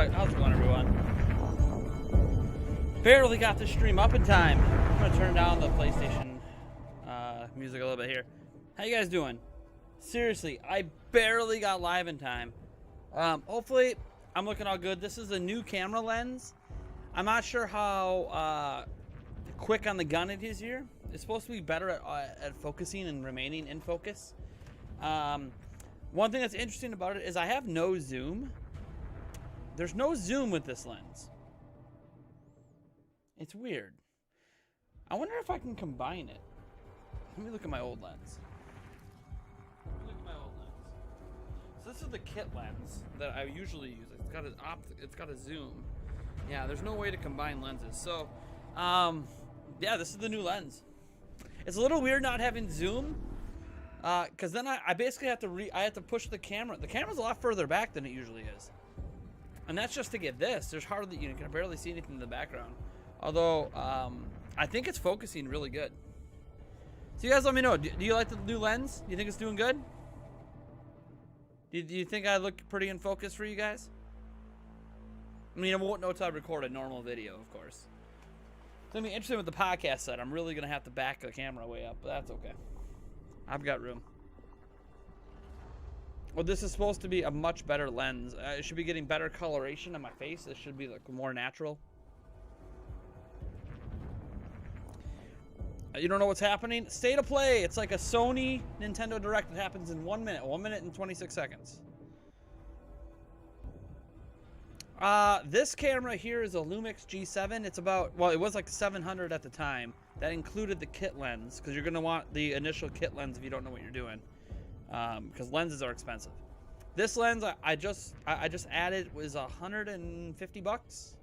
Alright, how's it going, everyone? Barely got this stream up in time. I'm gonna turn down the PlayStation music a little bit here. How you guys doing? Seriously, I barely got live in time. Hopefully, I'm looking all good. This is a new camera lens. I'm not sure how quick on the gun it is here. It's supposed to be better at focusing and remaining in focus. One thing that's interesting about it is I have no zoom. There's no zoom with this lens. It's weird. I wonder if I can combine it. Let me look at my old lens. So this is the kit lens that I usually use. It's got a zoom. Yeah, there's no way to combine lenses. So, yeah, this is the new lens. It's a little weird not having zoom, because then I basically have to push the camera. The camera's a lot further back than it usually is, and that's just to get this. There's hardly, you can barely see anything in the background. Although I think it's focusing really good. So you guys let me know. Do you like the new lens? Do you think it's doing good? Do you think I look pretty in focus for you guys? I mean, I won't know until I record a normal video, of course. It's gonna be interesting with the podcast set. I'm really gonna have to back the camera way up, but that's okay. I've got room. Well, this is supposed to be a much better lens. It should be getting better coloration on my face. This should be like more natural. You don't know what's happening? State of play. It's like a Sony Nintendo Direct that happens in 1 minute. 1 minute and 26 seconds. This camera here is a Lumix G7. It's about, well, it was like 700 at the time. That included the kit lens, because you're going to want the initial kit lens if you don't know what you're doing. Because lenses are expensive. This lens I just added was $150.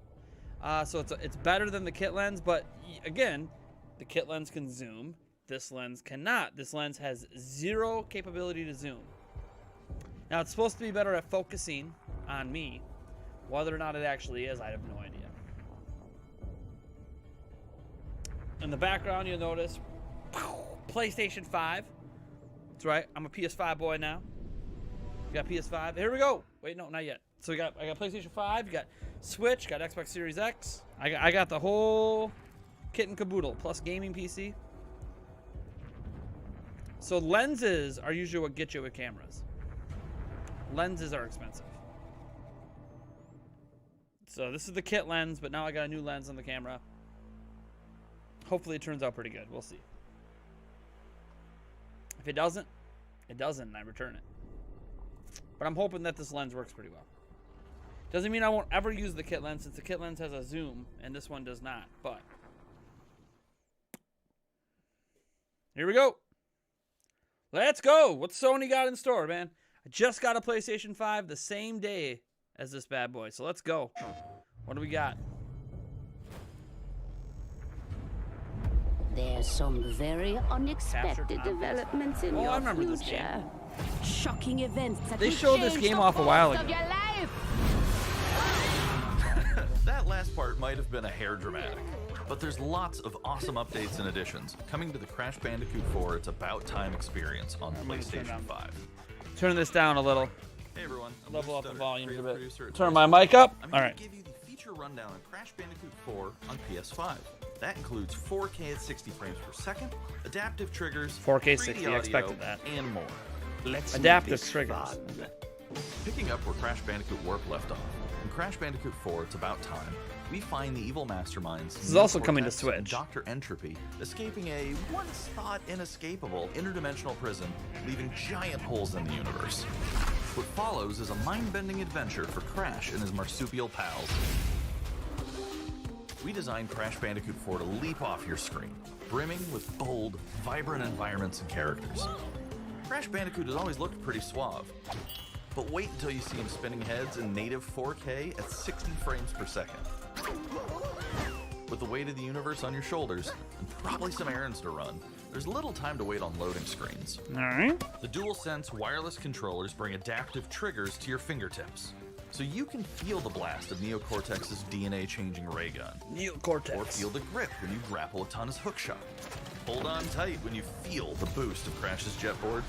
So it's better than the kit lens, but again, the kit lens can zoom. This lens cannot. This lens has zero capability to zoom. Now, it's supposed to be better at focusing on me. Whether or not it actually is, I have no idea. In the background, you'll notice PlayStation 5. That's right. I'm a PS5 boy now. You got PS5. Here we go. Wait, no, not yet. So I got PlayStation 5. You got Switch. Got Xbox Series X. I got the whole kit and caboodle, plus gaming PC. So lenses are usually what get you with cameras. Lenses are expensive. So this is the kit lens, but now I got a new lens on the camera. Hopefully it turns out pretty good. We'll see. If it doesn't, it doesn't, and I return it. But I'm hoping that this lens works pretty well. Doesn't mean I won't ever use the kit lens, since the kit lens has a zoom, and this one does not, but here we go. Let's go. What's Sony got in store, man? I just got a PlayStation 5 the same day as this bad boy. So let's go. What do we got? There's some very unexpected developments in your future. Shocking events that they showed this game off a while ago. That last part might have been a hair dramatic. But there's lots of awesome updates and additions coming to the Crash Bandicoot 4 It's About Time experience on PlayStation 5. Turn this down a little. Hey everyone, level up the volume a bit. Turn my mic up. All right. I'm going to give you the feature rundown on Crash Bandicoot 4 on PS5. That includes 4K at 60 frames per second, adaptive triggers, 4K 60, I expected that, and more. Adaptive triggers. Picking up where Crash Bandicoot Warp left off, in Crash Bandicoot 4 It's About Time, we find the evil masterminds. This is also coming to Switch. Dr. Entropy escaping a once thought inescapable interdimensional prison, leaving giant holes in the universe. What follows is a mind-bending adventure for Crash and his marsupial pals. We designed Crash Bandicoot 4 to leap off your screen, brimming with bold, vibrant environments and characters. Crash Bandicoot has always looked pretty suave. But wait until you see him spinning heads in native 4K at 60 frames per second. With the weight of the universe on your shoulders, and probably some errands to run, there's little time to wait on loading screens. Alright. The DualSense wireless controllers bring adaptive triggers to your fingertips, so you can feel the blast of Neo Cortex's DNA-changing ray gun. Neo Cortex. Or feel the grip when you grapple a Tana's hookshot. Hold on tight when you feel the boost of Crash's jetboard,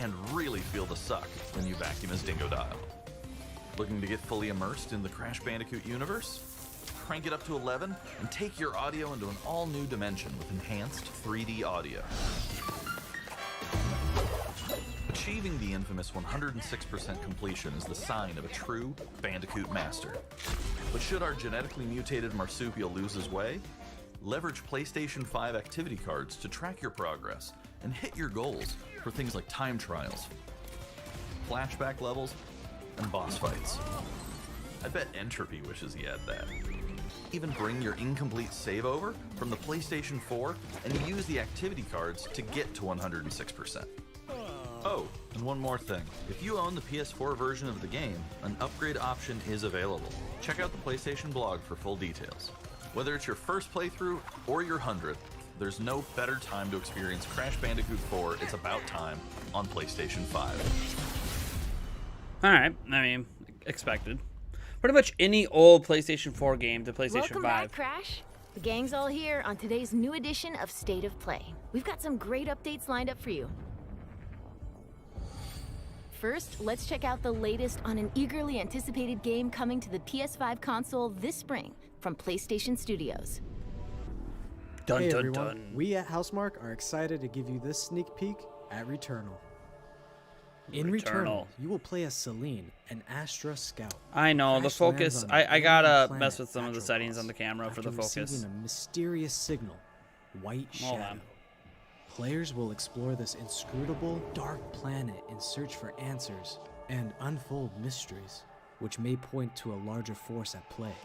and really feel the suck when you vacuum his Dingo Dial. Looking to get fully immersed in the Crash Bandicoot universe? Crank it up to 11 and take your audio into an all-new dimension with enhanced 3D audio. Achieving the infamous 106% completion is the sign of a true Bandicoot master. But should our genetically mutated marsupial lose his way? Leverage PlayStation 5 activity cards to track your progress and hit your goals for things like time trials, flashback levels, and boss fights. I bet Entropy wishes he had that. Even bring your incomplete save over from the PlayStation 4 and use the activity cards to get to 106%. Oh, and one more thing. If you own the PS4 version of the game, an upgrade option is available. Check out the PlayStation blog for full details. Whether it's your first playthrough or your 100th, there's no better time to experience Crash Bandicoot 4 It's About Time on PlayStation 5. Alright, I mean, expected. Pretty much any old PlayStation 4 game to PlayStation 5. Welcome back, Crash. The gang's all here on today's new edition of State of Play. We've got some great updates lined up for you. First, let's check out the latest on an eagerly anticipated game coming to the PS5 console this spring from PlayStation Studios. Dun, Hey dun, everyone, dun. we at Housemarque are excited to give you this sneak peek at Returnal. In Returnal, you will play as Celine, an Astra scout. I know, the Crash focus, lands on I the gotta alien mess planet with some of the Atropos settings on the camera for the after focus. receiving a mysterious signal, White Hold Shadow. on. Players will explore this inscrutable, dark planet in search for answers and unfold mysteries, which may point to a larger force at play.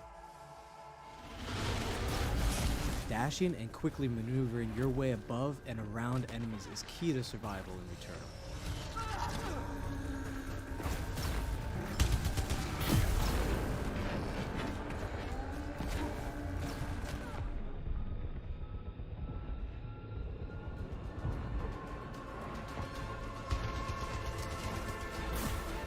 Dashing and quickly maneuvering your way above and around enemies is key to survival in Returnal.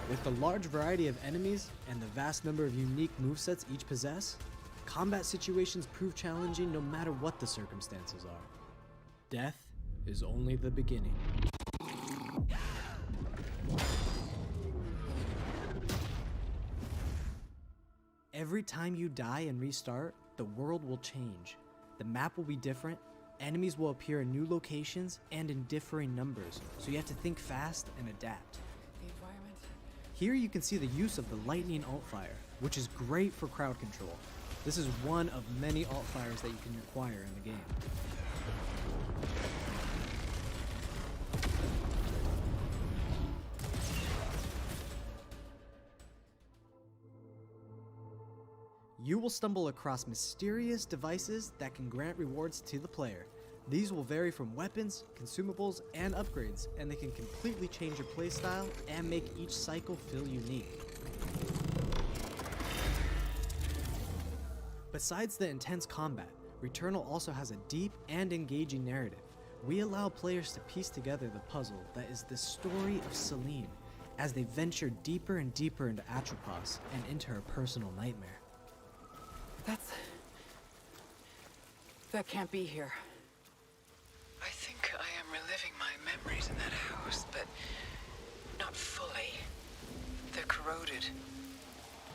With the large variety of enemies and the vast number of unique movesets each possess, combat situations prove challenging no matter what the circumstances are. Death is only the beginning. Every time you die and restart, the world will change. The map will be different, enemies will appear in new locations and in differing numbers, so you have to think fast and adapt. Here you can see the use of the lightning alt-fire, which is great for crowd control. This is one of many alt-fires that you can acquire in the game. You will stumble across mysterious devices that can grant rewards to the player. These will vary from weapons, consumables, and upgrades, and they can completely change your playstyle and make each cycle feel unique. Besides the intense combat, Returnal also has a deep and engaging narrative. We allow players to piece together the puzzle that is the story of Celine, as they venture deeper and deeper into Atropos and into her personal nightmare. That can't be here. I think I am reliving my memories in that house, but not fully. They're corroded.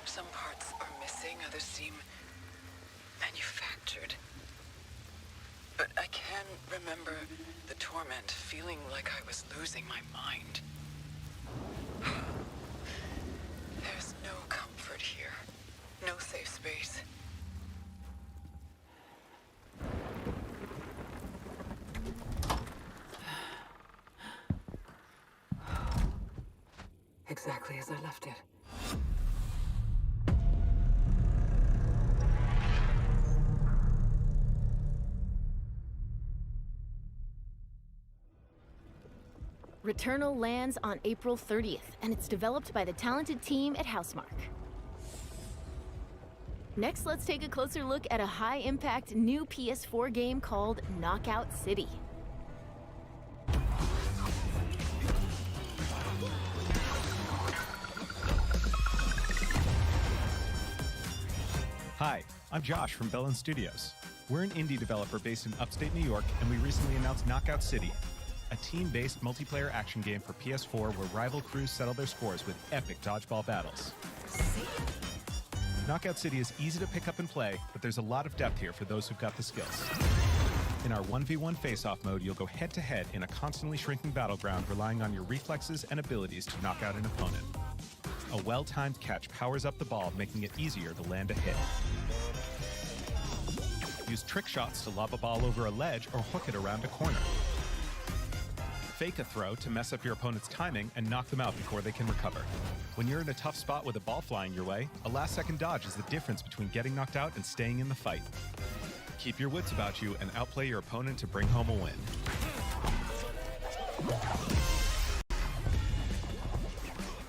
Some parts are missing, others seem manufactured. But I can remember the torment, feeling like I was losing my mind. There's no comfort here. No safe space. Exactly as I left it. Returnal lands on April 30th, and it's developed by the talented team at Housemarque. Next, let's take a closer look at a high-impact new PS4 game called Knockout City. Hi, I'm Josh from Bellin Studios. We're an indie developer based in upstate New York, and we recently announced Knockout City, a team-based multiplayer action game for PS4 where rival crews settle their scores with epic dodgeball battles. Knockout City is easy to pick up and play, but there's a lot of depth here for those who've got the skills. In our 1v1 face-off mode, you'll go head-to-head in a constantly shrinking battleground, relying on your reflexes and abilities to knock out an opponent. A well-timed catch powers up the ball, making it easier to land a hit. Use trick shots to lob a ball over a ledge or hook it around a corner. Fake a throw to mess up your opponent's timing and knock them out before they can recover. When you're in a tough spot with a ball flying your way, a last-second dodge is the difference between getting knocked out and staying in the fight. Keep your wits about you and outplay your opponent to bring home a win.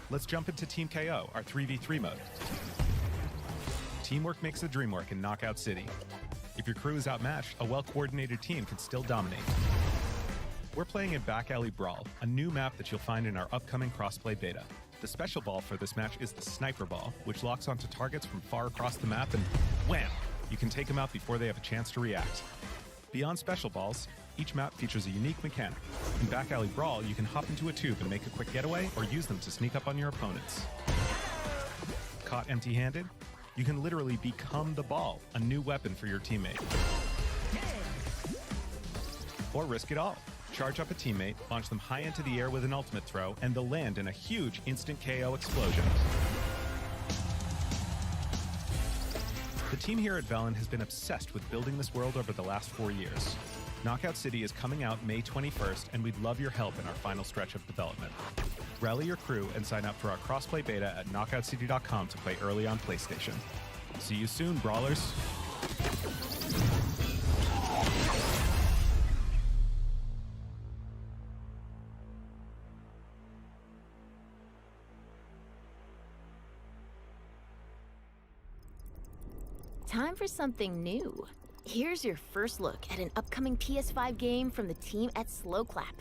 Let's jump into Team KO, our 3v3 mode. Teamwork makes the dream work in Knockout City. If your crew is outmatched, a well-coordinated team can still dominate. We're playing in Back Alley Brawl, a new map that you'll find in our upcoming crossplay beta. The special ball for this match is the Sniper Ball, which locks onto targets from far across the map and wham! You can take them out before they have a chance to react. Beyond special balls, each map features a unique mechanic. In Back Alley Brawl, you can hop into a tube and make a quick getaway or use them to sneak up on your opponents. Caught empty-handed? You can literally become the ball, a new weapon for your teammate. Or risk it all. Charge up a teammate, launch them high into the air with an ultimate throw, and they'll land in a huge instant KO explosion. The team here at Velen has been obsessed with building this world over the last 4 years. Knockout City is coming out May 21st, and we'd love your help in our final stretch of development. Rally your crew and sign up for our crossplay beta at knockoutcity.com to play early on PlayStation. See you soon, brawlers. Time for something new. Here's your first look at an upcoming PS5 game from the team at Slow Clap.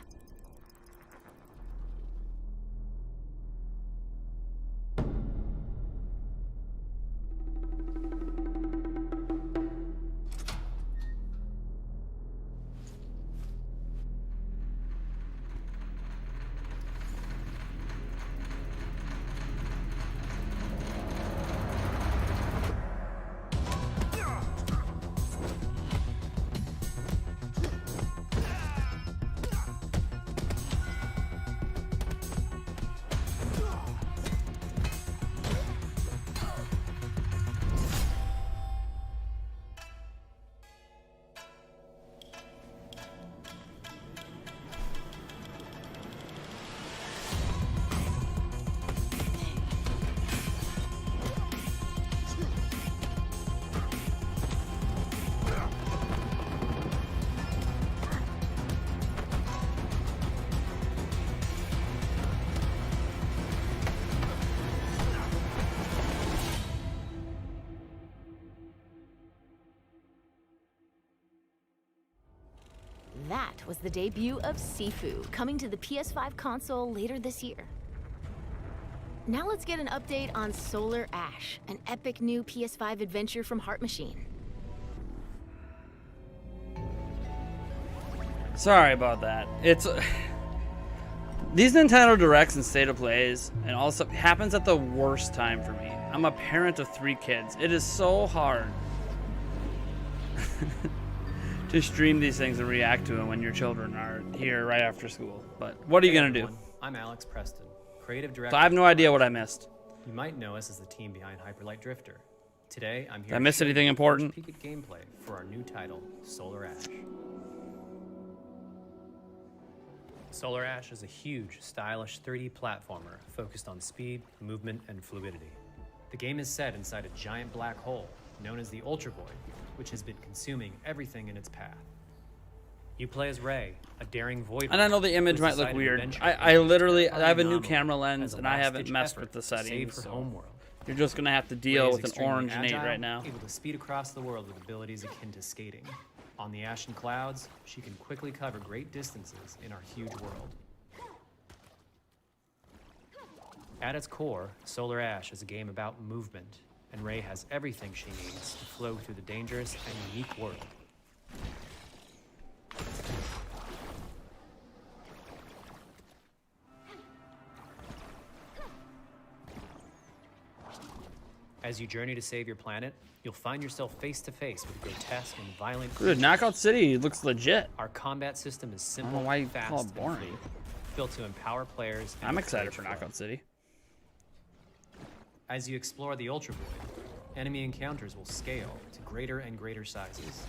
That was the debut of Sifu, coming to the PS5 console later this year. Now let's get an update on Solar Ash, an epic new PS5 adventure from Heart Machine. Sorry about that. It's these Nintendo Directs and State of Plays and all stuff happens at the worst time for me. I'm a parent of 3 kids. It is so hard to stream these things and react to them when your children are here right after school. But what are you gonna do? I'm Alex Preston, creative director. So I have no idea what I missed. You might know us as the team behind Hyperlight Drifter. Today, I'm here. Did I miss anything important? Peek at gameplay for our new title, Solar Ash. Solar Ash is a huge, stylish 3D platformer focused on speed, movement, and fluidity. The game is set inside a giant black hole known as the Ultra Void, which has been consuming everything in its path. You play as Ray, a daring void. And I know the image might look weird. I literally have a new camera lens and I haven't messed with the settings. So you're just gonna have to deal with an orange nade right now. Able to speed across the world with abilities akin to skating. On the ashen clouds, she can quickly cover great distances in our huge world. At its core, Solar Ash is a game about movement, and Ray has everything she needs to flow through the dangerous and unique world. As you journey to save your planet, you'll find yourself face to face with grotesque and violent Dude, creatures. Knockout City looks legit. Our combat system is I don't simple, know why you fast, call it and boring. free, built to empower players. and I'm with excited great for flow. Knockout City. As you explore the Ultra Void, enemy encounters will scale to greater and greater sizes.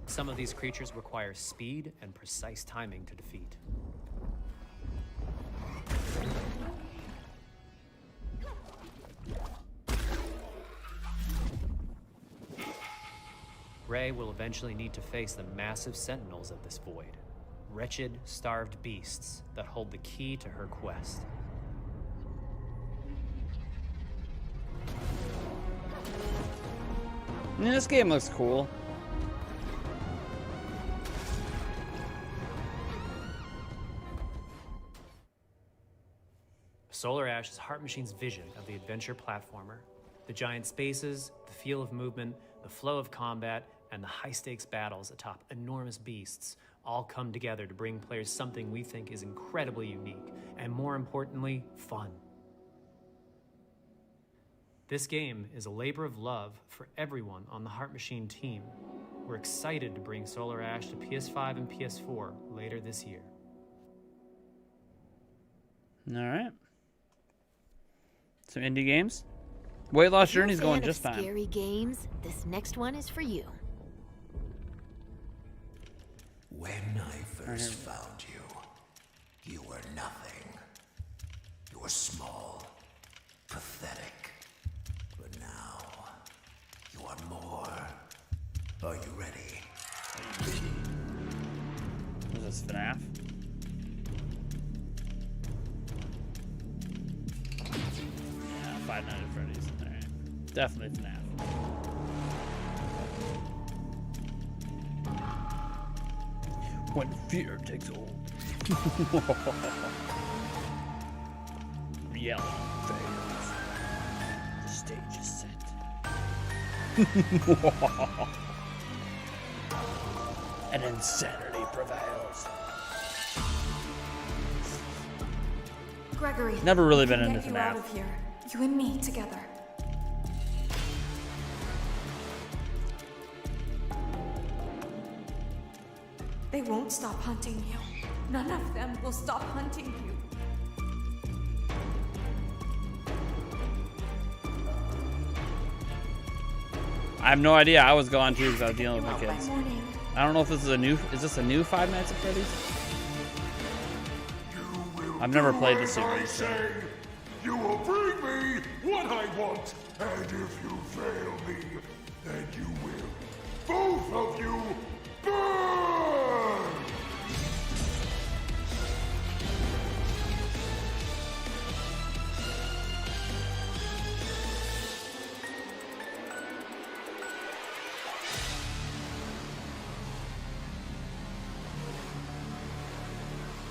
Some of these creatures require speed and precise timing to defeat. Ray will eventually need to face the massive sentinels of this void. Wretched, starved beasts that hold the key to her quest. Yeah, this game looks cool. Solar Ash is Heart Machine's vision of the adventure platformer. The giant spaces, the feel of movement, the flow of combat, and the high-stakes battles atop enormous beasts all come together to bring players something we think is incredibly unique, and more importantly, fun. This game is a labor of love for everyone on the Heart Machine team. We're excited to bring Solar Ash to PS5 and PS4 later this year. All right. Some indie games. Weight Loss If you're a Journey's going fan just of fine. Scary games. This next one is for you. When I first found you, you were nothing. You were small, pathetic. But now, you are more. Are you ready? Is this FNAF? Yeah, Five Nights at Freddy's. Alright. Definitely FNAF. When fear takes hold. Reality fails. The stage is set. And insanity prevails. Gregory, Never really been we can into get you out FNAF. of here. You and me together. They won't stop hunting you. None of them will stop hunting you. I have no idea. I was gone too because I was dealing with my You out kids. by morning. I don't know if this is a new. Is this a new Five Nights at Freddy's? I've never played the series. So. You will bring me what I want, and if you fail me, then you will. Both of you burn!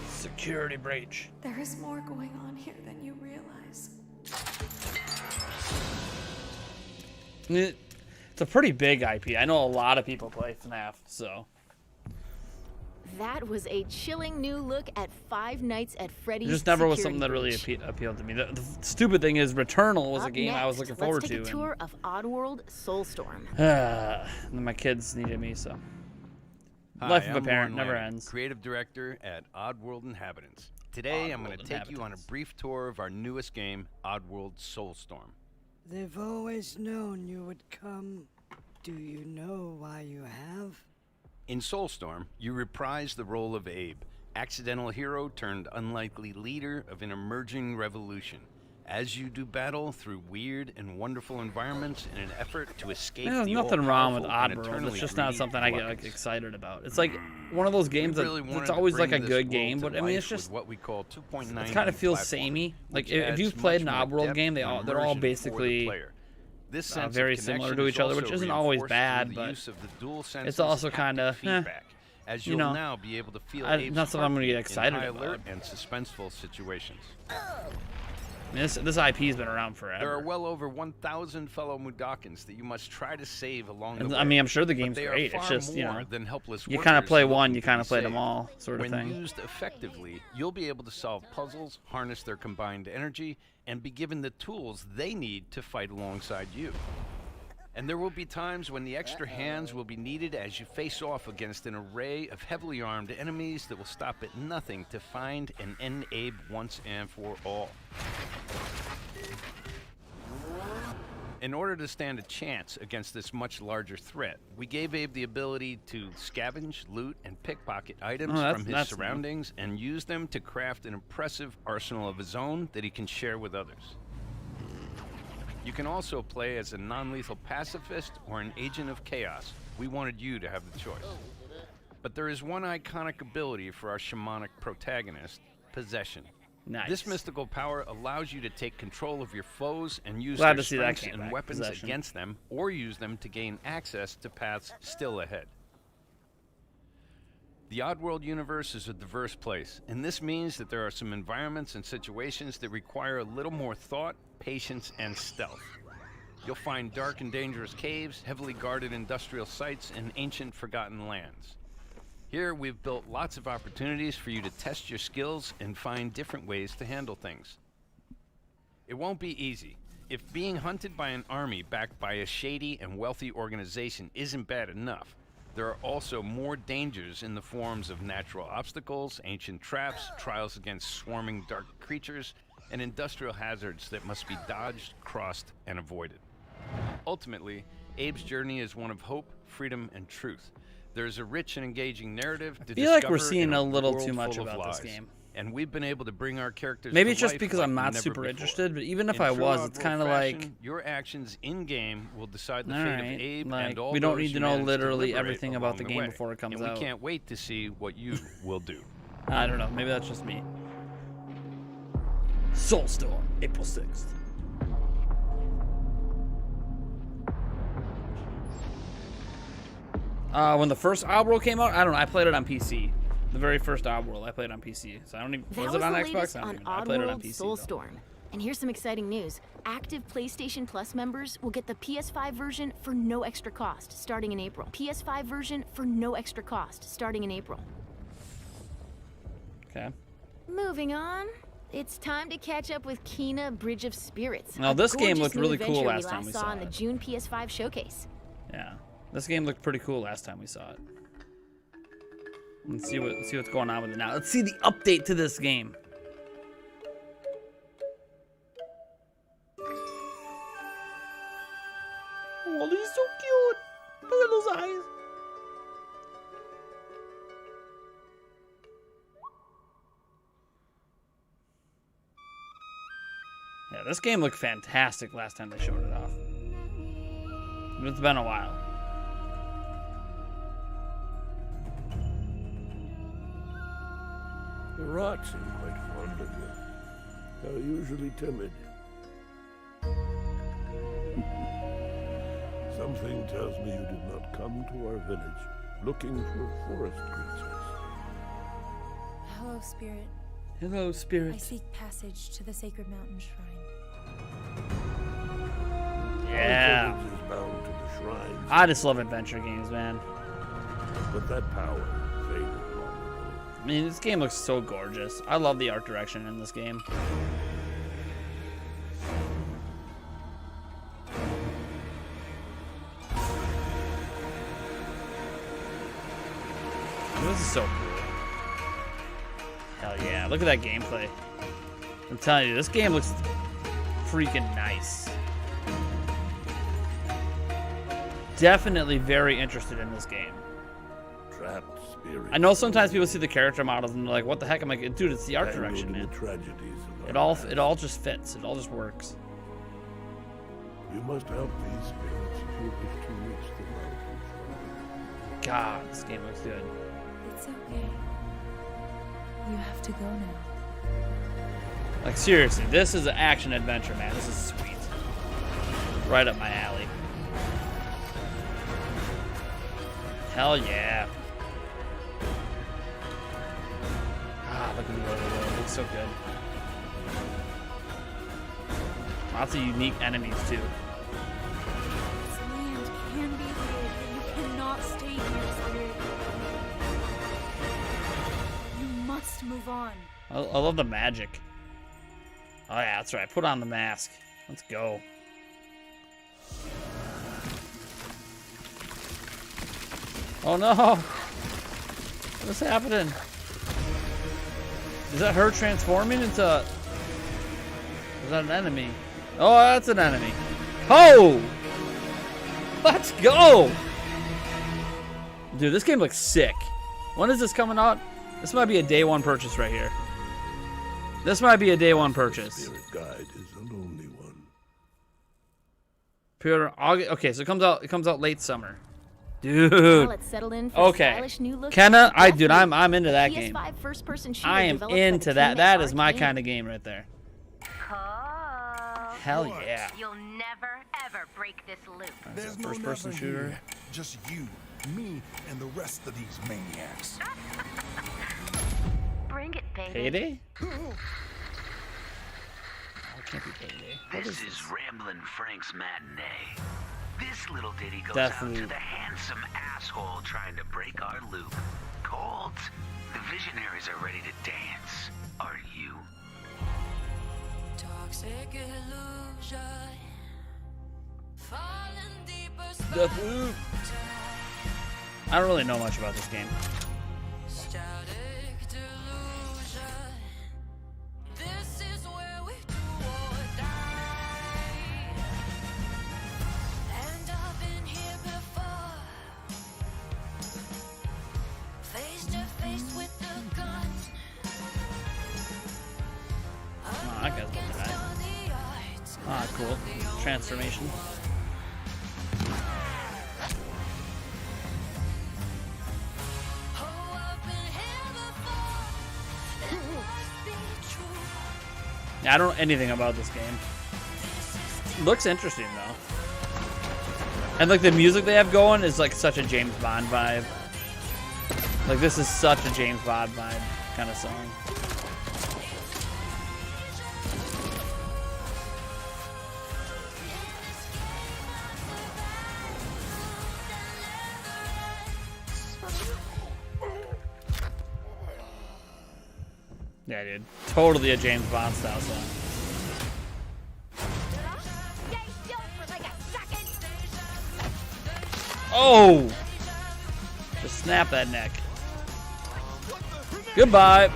Security breach. There is more going on here than you realize. It's a pretty big IP. I know a lot of people play FNAF, so. That was a chilling new look at Five Nights at It Freddy's. just never was Security something that really Breach. appealed to me. The stupid thing is, Returnal was a Up game I was next, looking forward let's take to. a tour of Oddworld Soulstorm. And then my kids needed me, so. Hi, Life of a I'm parent Warren never Lanning, ends. Creative director at Oddworld Inhabitants. Today, I'm going to Oddworld take you on a Inhabitants. brief tour of our newest game, Oddworld Soulstorm. They've always known you would come. Do you know why you have? In Soulstorm, you reprise the role of Abe, accidental hero turned unlikely leader of an emerging revolution. As you do battle through weird and wonderful environments in an effort to escape There's the nothing wrong with all-powerful and Oddworld. eternally It's just not greedy something I get like Gluttons. excited about. It's like one of those games that really wanted it's to always like bring a this good world game, to but I mean it's life with just what we call 2.9 it kind of feels platform, samey. Like which if adds you've played an much more Oddworld depth game, and they're all immersion for the basically player. This sense very of similar connection to is each other, also which isn't always reinforced bad, through the but use of the dual it's senses also haptic kind of feedback, as you you'll know, now be able to feel not Abe's something I'm gonna get heartbeat excited in high about. alert and suspenseful situations. I mean, this IP's been around forever. There are well over 1,000 fellow Mudokons that you must try to save along the way. I mean, I'm sure the game's but they great. Are far it's just, you more know, than helpless you kind of workers play one, looking you to kind be of play them saved. all, sort of When thing. used effectively, you'll be able to solve puzzles, harness their combined energy, and be given the tools they need to fight alongside you. And there will be times when the extra hands will be needed as you face off against an array of heavily armed enemies that will stop at nothing to find and end Abe once and for all. In order to stand a chance against this much larger threat, we gave Abe the ability to scavenge, loot, and pickpocket items from his surroundings and use them to craft an impressive arsenal of his own that he can share with others. You can also play as a non-lethal pacifist or an agent of chaos. We wanted you to have the choice. But there is one iconic ability for our shamanic protagonist, possession. Nice. This mystical power allows you to take control of your foes and use Glad their to see that strengths came and back, weapons possession. against them, or use them to gain access to paths still ahead. The Oddworld universe is a diverse place, and this means that there are some environments and situations that require a little more thought, patience, and stealth. You'll find dark and dangerous caves, heavily guarded industrial sites, and ancient forgotten lands. Here, we've built lots of opportunities for you to test your skills and find different ways to handle things. It won't be easy. If being hunted by an army backed by a shady and wealthy organization isn't bad enough, there are also more dangers in the forms of natural obstacles, ancient traps, trials against swarming dark creatures, and industrial hazards that must be dodged, crossed, and avoided. Ultimately, Abe's journey is one of hope, freedom, and truth. There's a rich and engaging narrative to feel like we're discover seeing in a little world too much full of about this lies. game. And we've been able to bring our characters Maybe to it's just life because like I'm not never super before. interested, but even if In I true was, it's Oddworld kind of like, fashion, your actions in-game will decide the all fate right, of Abe like, and all we don't those need you to know manage literally liberate everything about along the the game way. before it comes and out. we can't wait to see what you will do. I don't know. Maybe that's just me. Soulstorm, April 6th. When the first Oddworld came out, I don't know. I played it on PC. The very first Oddworld, I played on PC. So I don't even. That Was it on the Xbox? latest I don't on even know. I played it on Oddworld PC. though. Soulstorm. And here's some exciting news. Active PlayStation Plus members will get the PS5 version for no extra cost starting in April. PS5 version for no extra cost starting in April. Okay. Moving on. It's time to catch up with Kena Bridge of Spirits. Now, a this game gorgeous looked new really cool adventure last time we saw saw in the it. June PS5 showcase. Yeah. This game looked pretty cool last time we saw it. Let's see what's going on with it now. Let's see the update to this game. Oh, he's so cute. Look at those eyes. Yeah, this game looked fantastic last time they showed it off. It's been a while. The rats seem quite fond of you. They're usually timid. Something tells me you did not come to our village looking for forest creatures. Hello, Spirit. Hello, Spirit. I seek passage to the sacred mountain shrine. Yeah. Our village is bound to the shrines, I just love adventure games, man. but that power faded long ago. I mean, this game looks so gorgeous. I love the art direction in this game. This is so cool. Hell yeah. Look at that gameplay. I'm telling you, this game looks freaking nice. Definitely very interested in this game. Trapped spirits. I know sometimes people see the character models and they're like, what the heck? I'm like, dude, it's the art tangled direction, in man. the tragedies of It our all past. just fits. It all just works. You must help these spirits if you wish to reach the mountain shrine. God, this game looks good. It's okay. You have to go now. Like, seriously, this is an action adventure, man. This is sweet. Right up my alley. Hell yeah. Ah, look at the overworld. It looks so good. Lots of unique enemies too. This land can be hid, but you cannot stay here, Spirit. You must move on. I love the magic. Oh yeah, that's right. Put on the mask. Let's go. Oh no! What's happening? Is that her transforming into... Is that an enemy? Oh, that's an enemy. Oh! Let's go! Dude, this game looks sick. When is this coming out? This might be a day one purchase right here. This might be a day one purchase. Spirit guide is a lonely one. Pre-order August. Okay, so it comes out late summer. Dude. Now let's settle in for Okay. a stylish new look. Kenna, I'm into that game. PS5 first-person shooter I am developed by into the that. team That at is my Arcane. kind of game right there. Hell yeah. You'll never ever break this loop. There's no First person never shooter. here. Just you, me, and the rest of these maniacs. Bring it, baby. Payday? Oh, it can't be Payday. What This is is Ramblin' Frank's Matinee. This little ditty goes Deathloop. out to the handsome asshole trying to break our loop. Cold, the visionaries are ready to dance. Are you? Toxic illusion. Falling deeper. Deathloop. I don't really know much about this game. Static delusion. This is where we do or die. And I've been here before. Face to face with the gun. Oh, that guy's gonna die. Ah, cool. Transformation. Yeah, I don't know anything about this game. Looks interesting though. And like the music they have going is like such a James Bond vibe. Like this is such a James Bond vibe kind of song. Yeah, dude. Totally a James Bond style song. Oh! Just snap that neck. Goodbye.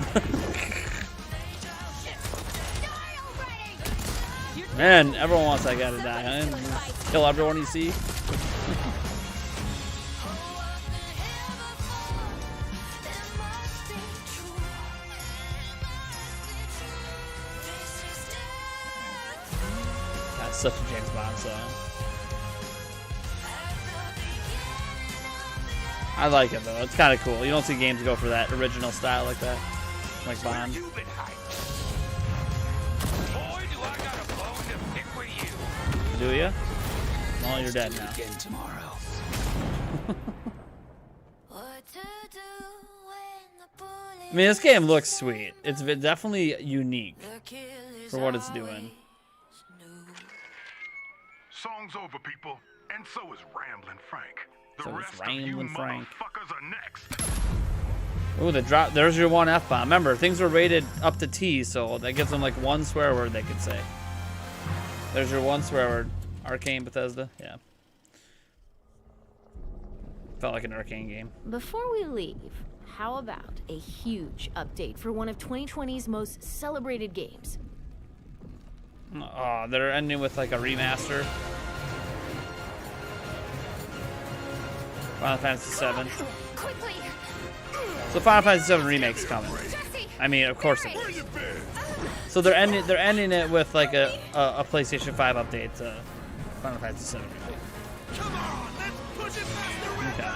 Man, everyone wants that guy to die, huh? Kill everyone you see. That's such a James Bond song. I like it though. It's kind of cool. You don't see games go for that original style like that, like Bond. Do you? Well, you're dead now. Again tomorrow. I mean, this game looks sweet. It's definitely unique for what it's doing. Song's over, people, and so is Ramblin' Frank. The So is rest of you Ramblin' Frank. motherfuckers are next. Ooh, the drop. There's your one F-bomb. Remember, things were rated up to T, so that gives them like one swear word they could say. There's your one swear word. Arcane Bethesda. Yeah. Felt like an Arcane game. Before we leave, how about a huge update for one of 2020's most celebrated games? Oh, they're ending with like a remaster. Final Fantasy VII. So Final Fantasy VII Remake's coming. I mean, of course it is. So they're ending it with like a PlayStation 5 update to Final Fantasy VII Remake. Okay.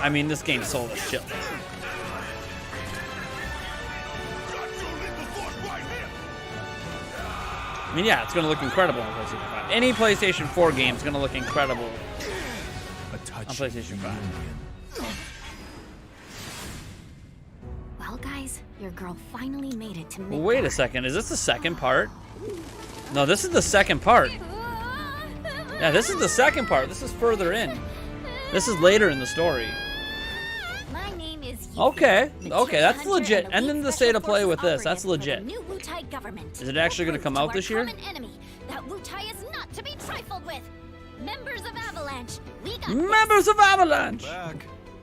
I mean, this game sold a shitload. I mean, yeah, it's going to look incredible on PlayStation 5. Any PlayStation 4 game is going to look incredible on PlayStation 5. Well, guys, your girl finally made it to Well, midnight. wait a second. Is this the second part? No, this is the second part. Yeah, this is the second part. This is further in. This is later in the story. My name is Okay, okay, that's legit. And then the state of play with this, that's legit. new Wutai government. Is it actually going to come out Our this year? common enemy, that Wutai is not to be trifled with. Members of Avalanche, we got Members of Avalanche!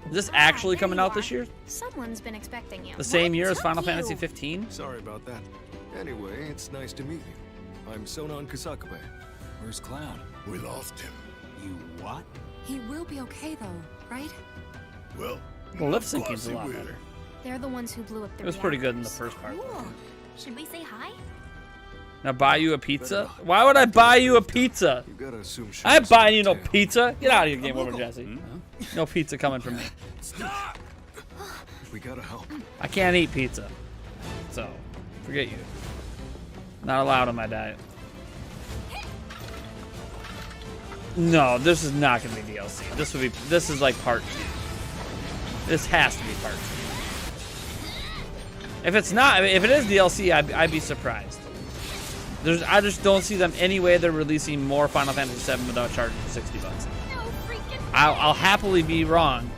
Is this actually coming out this year? Someone's been expecting you. The same year as Final Fantasy 15? Sorry about that. Anyway, it's nice to meet you. I'm Sonon Kusakabe. Where's Cloud? We lost him. You what? He will be okay though, right? Well, The lip syncing's a lot better. They're the ones who blew up the It was pretty good in the first part. Cool. Should we say hi? Now buy you a pizza? Why would I buy you a pizza? You gotta assume I ain't buying you no pizza. Get out of here, Game Over Jesse. No pizza coming from me. We gotta help. I can't eat pizza. So, forget you. Not allowed on my diet. No, this is not gonna be DLC. This is like part 2. This has to be part 2. If it's not, if it is DLC, I'd be surprised. I just don't see them any way they're releasing more Final Fantasy 7 without charging $60. I'll happily be wrong,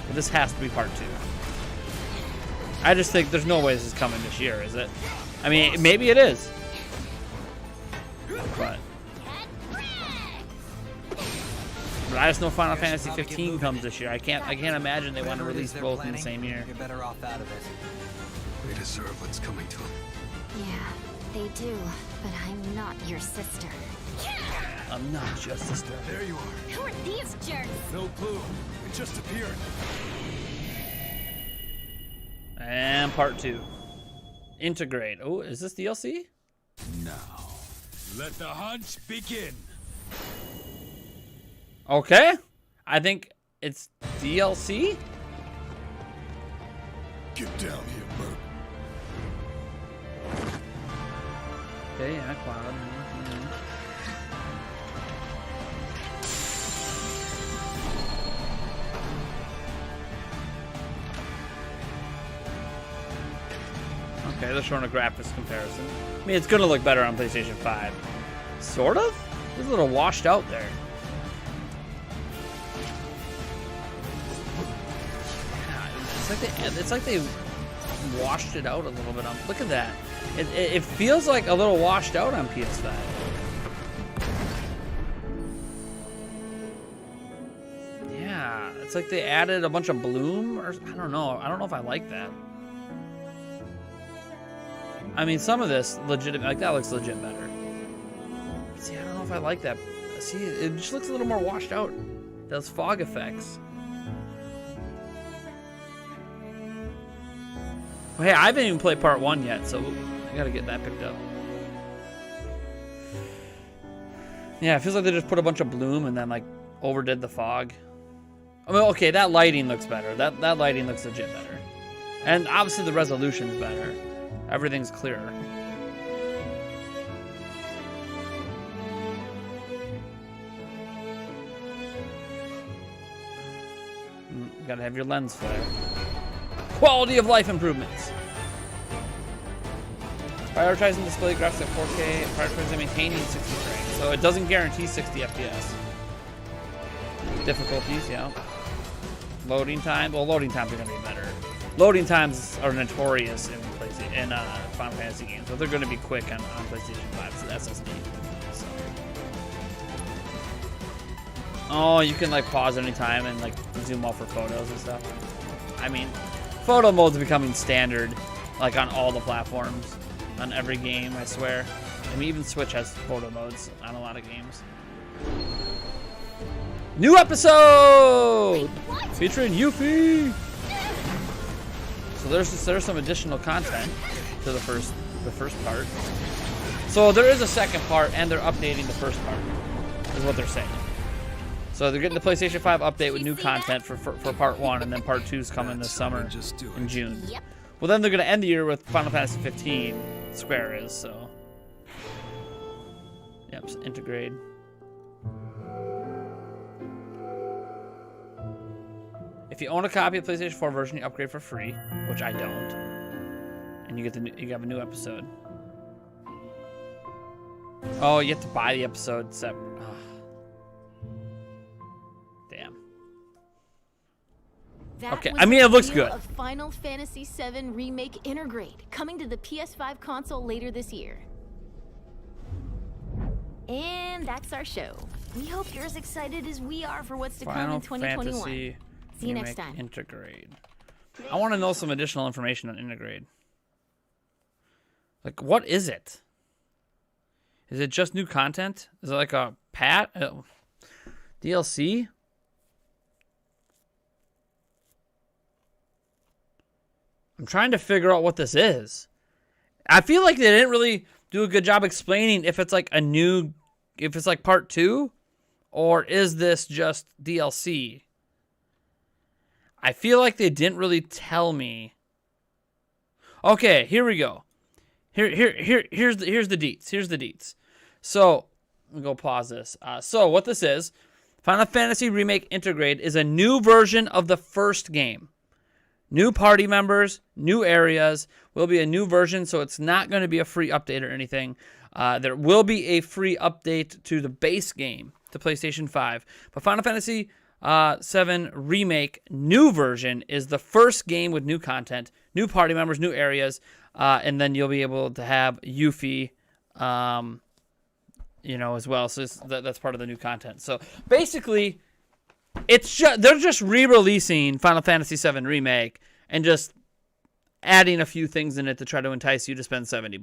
but this has to be part 2. I just think there's no way this is coming this year, is it? I mean, maybe it is. But I just know Final Fantasy 15 comes this year. I can't imagine they want to release both in the same year. You're better off out of it. They deserve what's coming to them. Yeah, they do. But I'm not your sister. I'm not your sister. There you are. Who are these jerks? No clue. It just appeared. And part 2. Intergrade. Oh, is this DLC? Now, let the hunt begin. Okay. I think it's DLC? Get down here, Bert. Okay, yeah, Cloud. Okay, they're showing a graphics comparison. I mean, it's gonna look better on PlayStation 5. Sort of? It's a little washed out there. Yeah, it's like they washed it out a little bit. Look at that. It feels like a little washed out on PS5. Yeah, it's like they added a bunch of bloom, or I don't know. I don't know if I like that. I mean, some of this legit, like that looks legit better. See, I don't know if I like that. See, it just looks a little more washed out. Those fog effects. Well, hey, I haven't even played part 1 yet, so I gotta get that picked up. Yeah, it feels like they just put a bunch of bloom and then like overdid the fog. I mean, okay, that lighting looks better. That lighting looks legit better, and obviously the resolution's better. Everything's clearer. You gotta have your lens flare. Quality of life improvements. Prioritizing display graphics at 4K, prioritizing maintaining 60 frames. So it doesn't guarantee 60 FPS. Difficulties, yeah. Loading time. Well, loading times are gonna be better. Loading times are notorious in Final Fantasy games, but they're gonna be quick on PlayStation 5's SSD. So. Oh, you can like pause anytime and like zoom out for photos and stuff. I mean, photo mode's becoming standard, like on all the platforms, on every game, I swear. I mean, even Switch has photo modes on a lot of games. New episode featuring Yuffie. So there's some additional content to the first part. So there is a second part, and they're updating the first part, is what they're saying. So they're getting the PlayStation 5 update with new content for part 1, and then part 2 is coming this summer in June. Yep. Well, then they're going to end the year with Final Fantasy 15. Square is, so. Yep, Intergrade. If you own a copy of the PlayStation 4 version, you upgrade for free, which I don't, and you have a new episode. Oh, you have to buy the episode separate. Damn. That Okay, was I mean, the it looks reveal good. Of Final Fantasy VII Remake Intergrade, coming to the PS5 console later this year. And that's our show. We hope you're as excited as we are for what's to come in 2021. Fantasy See you next Remake time. Intergrade. I want to know some additional information on Intergrade. Like, what is it? Is it just new content? Is it like a DLC? I'm trying to figure out what this is. I feel like they didn't really do a good job explaining if it's like if it's like part 2, or is this just DLC? I feel like they didn't really tell me. Okay, here we go. Here's the deets. Here's the deets. So, I'll go pause this. So what this is, Final Fantasy Remake Intergrade is a new version of the first game. New party members, new areas, will be a new version, so it's not going to be a free update or anything. There will be a free update to the base game, to PlayStation 5. But Final Fantasy VII Remake new version is the first game with new content, new party members, new areas, and then you'll be able to have Yuffie, as well. So that's part of the new content. So basically, they're just re-releasing Final Fantasy VII Remake and just adding a few things in it to try to entice you to spend $70.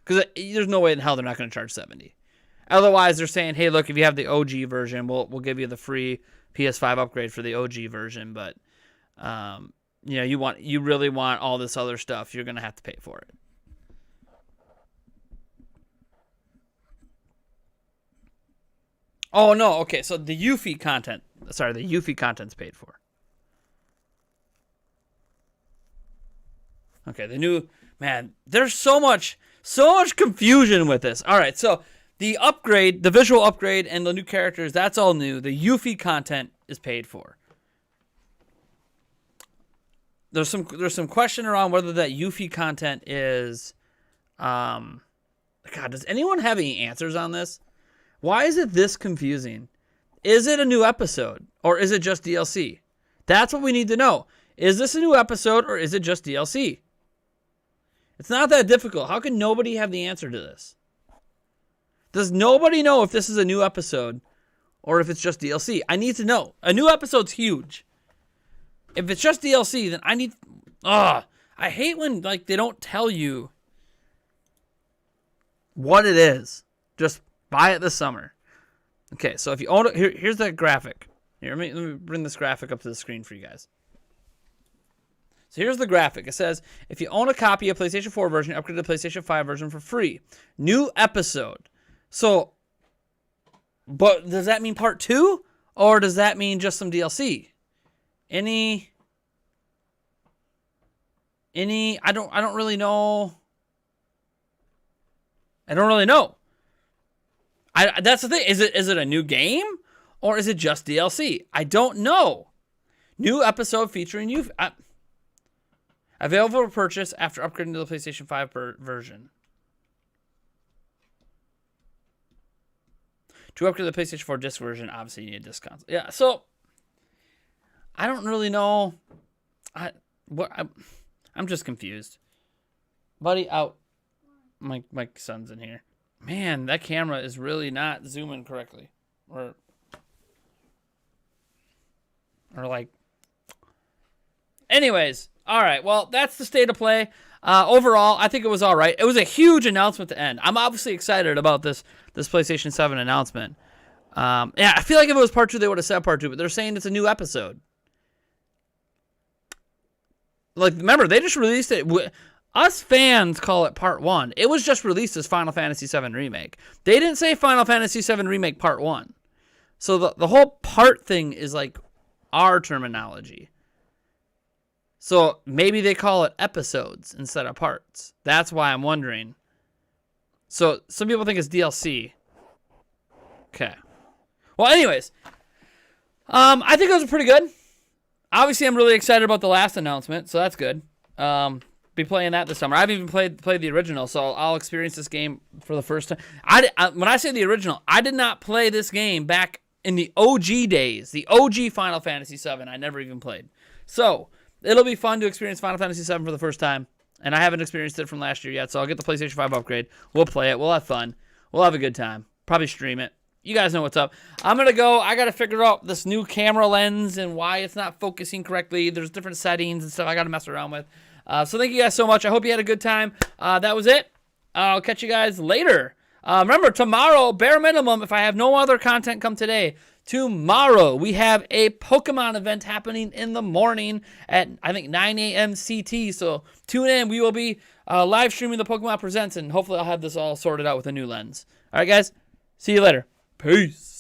Because there's no way in hell they're not going to charge $70. Otherwise, they're saying, hey, look, if you have the OG version, we'll give you the free PS5 upgrade for the OG version. But you really want all this other stuff, you're going to have to pay for it. Oh, no. Okay, so the Yuffie content's paid for. Okay, there's so much confusion with this. All right, so the upgrade, the visual upgrade, and the new characters, that's all new. The Yuffie content is paid for. There's some question around whether that Yuffie content is, God, does anyone have any answers on this? Why is it this confusing? Is it a new episode, or is it just DLC? That's what we need to know. Is this a new episode, or is it just DLC? It's not that difficult. How can nobody have the answer to this? Does nobody know if this is a new episode, or if it's just DLC? I need to know. A new episode's huge. If it's just DLC, then I need... I hate when they don't tell you what it is. Just buy it this summer. Okay, so if you own it, here's the graphic. Here, let me bring this graphic up to the screen for you guys. So here's the graphic. It says, if you own a copy of PlayStation 4 version, upgrade to the PlayStation 5 version for free. New episode. So, but does that mean part 2? Or does that mean just some DLC? I don't really know. I don't really know. That's the thing. Is it a new game, or is it just DLC? I don't know. New episode featuring you. Available for purchase after upgrading to the PlayStation 5 version. To upgrade to the PlayStation 4 disc version, obviously you need a disc console. Yeah, so I don't really know. I'm just confused. Buddy, out. My son's in here. Man, that camera is really not zooming correctly. Or anyways, all right. Well, that's the state of play. Overall, I think it was all right. It was a huge announcement to end. I'm obviously excited about this PlayStation 7 announcement. I feel like if it was part 2, they would have said part 2, but they're saying it's a new episode. Remember, they just released it. Us fans call it part 1. It was just released as Final Fantasy VII Remake. They didn't say Final Fantasy VII Remake Part 1. So the whole part thing is our terminology. So maybe they call it episodes instead of parts. That's why I'm wondering. So some people think it's DLC. Okay. Well, anyways. I think it was pretty good. Obviously, I'm really excited about the last announcement, so that's good. be playing that this summer. I haven't even played the original, so I'll experience this game for the first time. When I say the original, I did not play this game back in the OG days, the OG Final Fantasy VII. I never even played. So it'll be fun to experience Final Fantasy VII for the first time, and I haven't experienced it from last year yet, so I'll get the PlayStation 5 upgrade. We'll play it. We'll have fun. We'll have a good time. Probably stream it. You guys know what's up. I'm going to go. I got to figure out this new camera lens and why it's not focusing correctly. There's different settings and stuff I got to mess around with. So thank you guys so much. I hope you had a good time. That was it. I'll catch you guys later. Remember, tomorrow, bare minimum, if I have no other content come today, tomorrow we have a Pokemon event happening in the morning at, I think, 9 a.m. CT. So tune in. We will be live streaming the Pokemon Presents, and hopefully I'll have this all sorted out with a new lens. All right, guys. See you later. Peace.